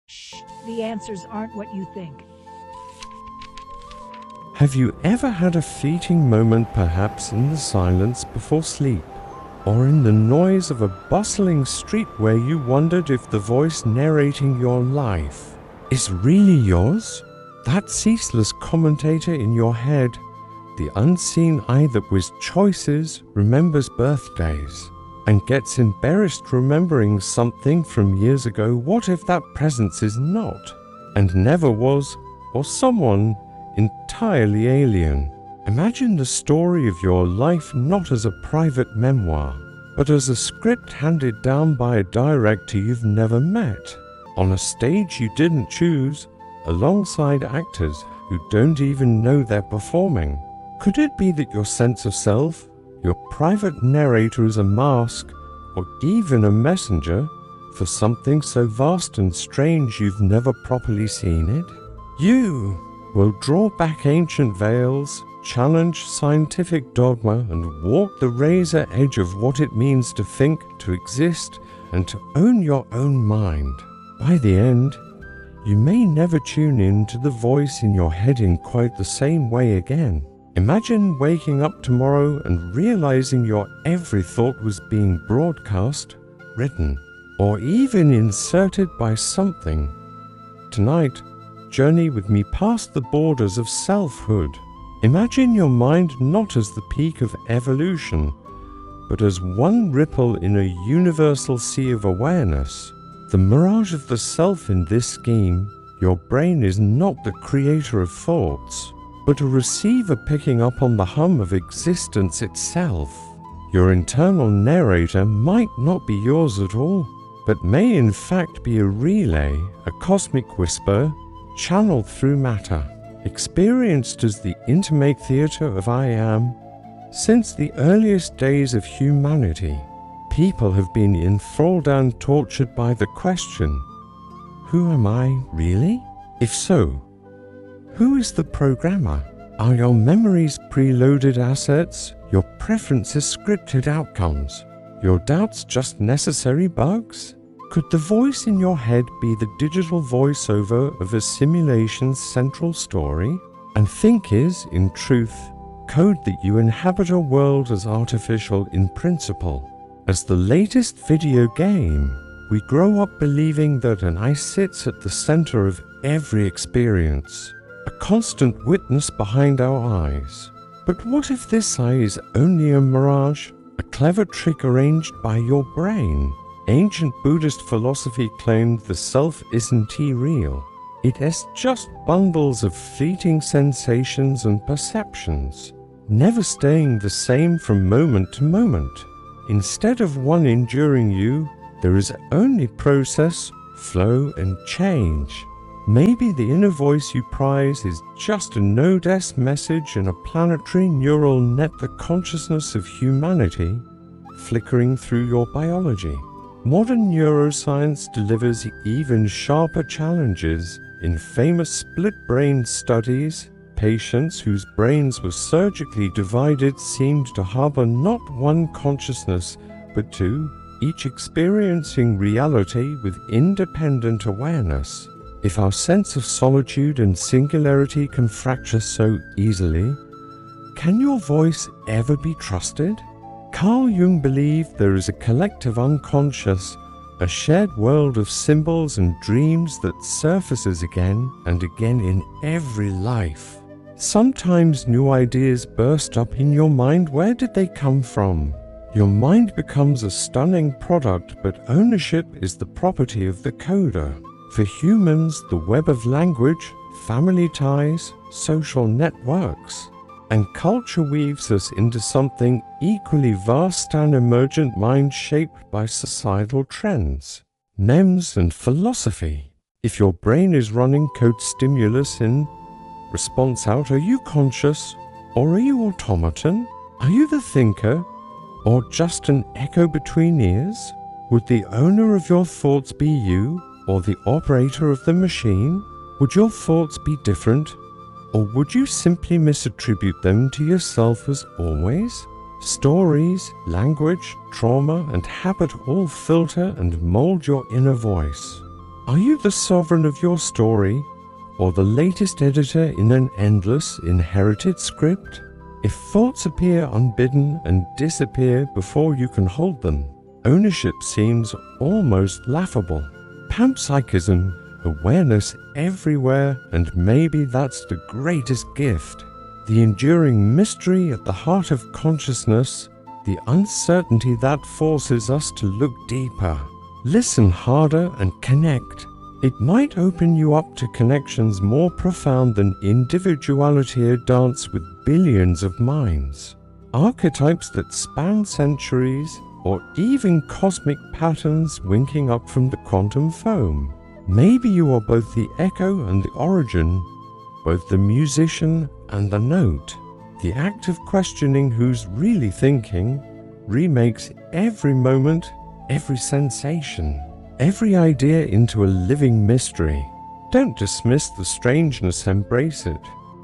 Shh, the answers aren't what you think. Have you ever had a fleeting moment, perhaps in the silence before sleep, or in the noise of a bustling street, where you wondered if the voice narrating your life is really yours? That ceaseless commentator in your head, the unseen eye that with choices remembers birthdays and gets embarrassed remembering something from years ago. What if that presence is not, and never was, or someone entirely alien? Imagine the story of your life not as a private memoir, but as a script handed down by a director you've never met, on a stage you didn't choose, alongside actors who don't even know they're performing. Could it be that your sense of self, your private narrator, is a mask, or even a messenger for something so vast and strange you've never properly seen it? You will draw back ancient veils, challenge scientific dogma, and walk the razor edge of what it means to think, to exist, and to own your own mind. By the end, you may never tune in to the voice in your head in quite the same way again. Imagine waking up tomorrow and realizing your every thought was being broadcast, written, or even inserted by something. Tonight, journey with me past the borders of selfhood. Imagine your mind not as the peak of evolution, but as one ripple in a universal sea of awareness. The mirage of the self in this scheme, your brain is not the creator of thoughts, but a receiver picking up on the hum of existence itself. Your internal narrator might not be yours at all, but may in fact be a relay, a cosmic whisper, channeled through matter, experienced as the intimate theater of I am. Since the earliest days of humanity, people have been enthralled and tortured by the question, who am I really? If so, who is the programmer? Are your memories preloaded assets, your preferences scripted outcomes, your doubts just necessary bugs? Could the voice in your head be the digital voiceover of a simulation's central story? And think is, in truth, code that you inhabit a world as artificial in principle as the latest video game. We grow up believing that an I sits at the center of every experience, a constant witness behind our eyes. But what if this eye is only a mirage, a clever trick arranged by your brain? Ancient Buddhist philosophy claimed the self isn't real. It is just bundles of fleeting sensations and perceptions, never staying the same from moment to moment. Instead of one enduring you, there is only process, flow, and change. Maybe the inner voice you prize is just a node-s message in a planetary neural net, the consciousness of humanity flickering through your biology. Modern neuroscience delivers even sharper challenges. In famous split-brain studies, patients whose brains were surgically divided seemed to harbor not one consciousness, but two, each experiencing reality with independent awareness. If our sense of solitude and singularity can fracture so easily, can your voice ever be trusted? Carl Jung believed there is a collective unconscious, a shared world of symbols and dreams that surfaces again and again in every life. Sometimes new ideas burst up in your mind. Where did they come from? Your mind becomes a stunning product, but ownership is the property of the coder. For humans, the web of language, family ties, social networks, and culture weaves us into something equally vast, an emergent mind shaped by societal trends, memes, and philosophy. If your brain is running code stimulus in, response out, are you conscious or are you automaton? Are you the thinker or just an echo between ears? Would the owner of your thoughts be you or the operator of the machine? Would your thoughts be different, or would you simply misattribute them to yourself as always? Stories, language, trauma, and habit all filter and mold your inner voice. Are you the sovereign of your story, or the latest editor in an endless, inherited script? If thoughts appear unbidden and disappear before you can hold them, ownership seems almost laughable. Panpsychism, awareness everywhere, and maybe that's the greatest gift. The enduring mystery at the heart of consciousness, the uncertainty that forces us to look deeper, listen harder and connect. It might open you up to connections more profound than individuality a dance with billions of minds. Archetypes that span centuries, or even cosmic patterns winking up from the quantum foam. Maybe you are both the echo and the origin, both the musician and the note. The act of questioning who's really thinking remakes every moment, every sensation, every idea into a living mystery. Don't dismiss the strangeness, embrace it.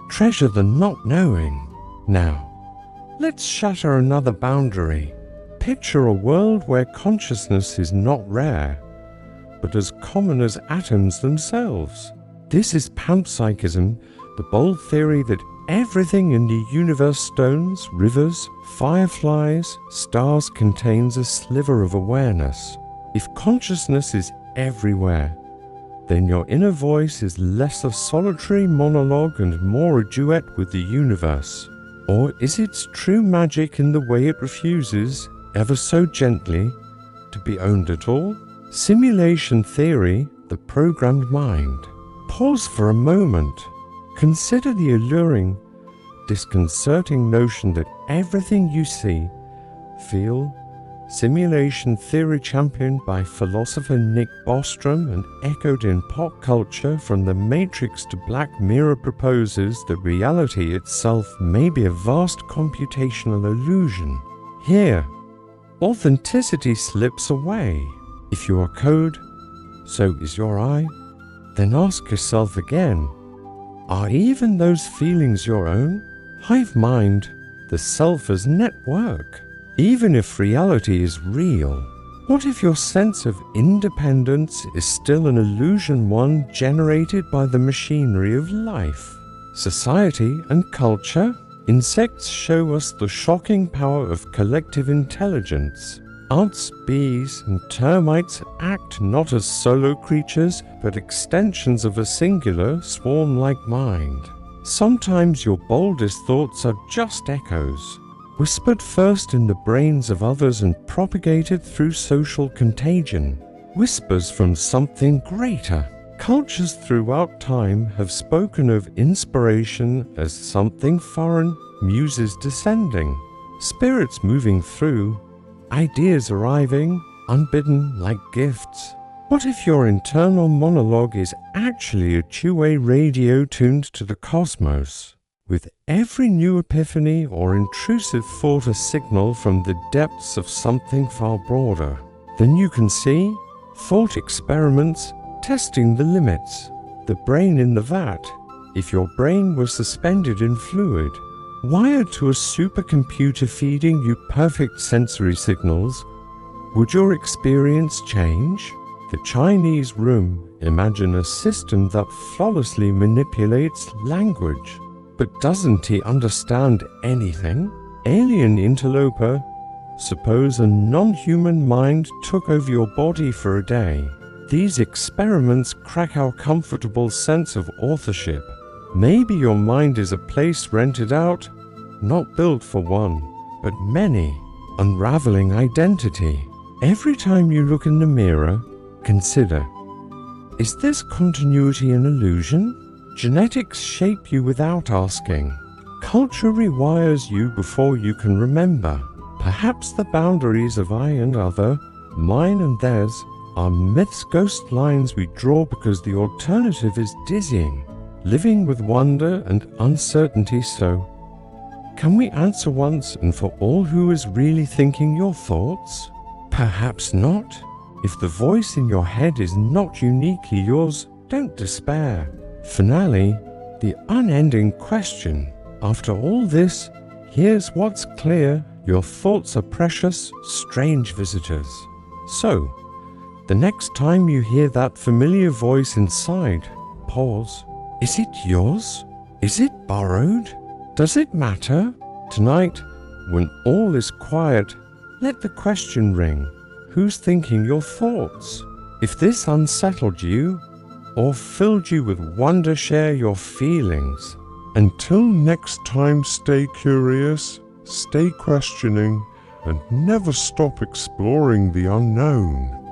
Treasure the not knowing. Now, let's shatter another boundary. Picture a world where consciousness is not rare, but as common as atoms themselves. This is panpsychism, the bold theory that everything in the universe, stones, rivers, fireflies, stars, contains a sliver of awareness. If consciousness is everywhere, then your inner voice is less a solitary monologue and more a duet with the universe. Or is its true magic in the way it refuses, ever so gently, to be owned at all? Simulation theory, the programmed mind. Pause for a moment. Consider the alluring, disconcerting notion that everything you see, feel, simulation theory championed by philosopher Nick Bostrom and echoed in pop culture from The Matrix to Black Mirror proposes that reality itself may be a vast computational illusion. Here, authenticity slips away. If you are code, so is your I. Then ask yourself again, are even those feelings your own? Hive mind, the self as network. Even if reality is real, what if your sense of independence is still an illusion, one generated by the machinery of life? Society and culture? Insects show us the shocking power of collective intelligence. Ants, bees, and termites act not as solo creatures, but extensions of a singular, swarm-like mind. Sometimes your boldest thoughts are just echoes, whispered first in the brains of others and propagated through social contagion. Whispers from something greater. Cultures throughout time have spoken of inspiration as something foreign, muses descending, spirits moving through, ideas arriving, unbidden like gifts. What if your internal monologue is actually a two-way radio tuned to the cosmos? With every new epiphany or intrusive thought a signal from the depths of something far broader. Then you can see thought experiments testing the limits. The brain in the vat. If your brain were suspended in fluid, wired to a supercomputer feeding you perfect sensory signals, would your experience change? The Chinese room. Imagine a system that flawlessly manipulates language. But doesn't he understand anything? Alien interloper. Suppose a non-human mind took over your body for a day. These experiments crack our comfortable sense of authorship. Maybe your mind is a place rented out, not built for one, but many, unraveling identity. Every time you look in the mirror, consider, is this continuity an illusion? Genetics shape you without asking. Culture rewires you before you can remember. Perhaps the boundaries of I and other, mine and theirs, are myths, ghost lines we draw because the alternative is dizzying. Living with wonder and uncertainty, so can we answer once and for all who is really thinking your thoughts? Perhaps not. If the voice in your head is not uniquely yours, don't despair. Finale, the unending question. After all this, here's what's clear. Your thoughts are precious, strange visitors. So, The next time you hear that familiar voice inside, pause. Is it yours? Is it borrowed? Does it matter? Tonight, when all is quiet, let the question ring. Who's thinking your thoughts? If this unsettled you or filled you with wonder, share your feelings. Until next time, stay curious, stay questioning, and never stop exploring the unknown.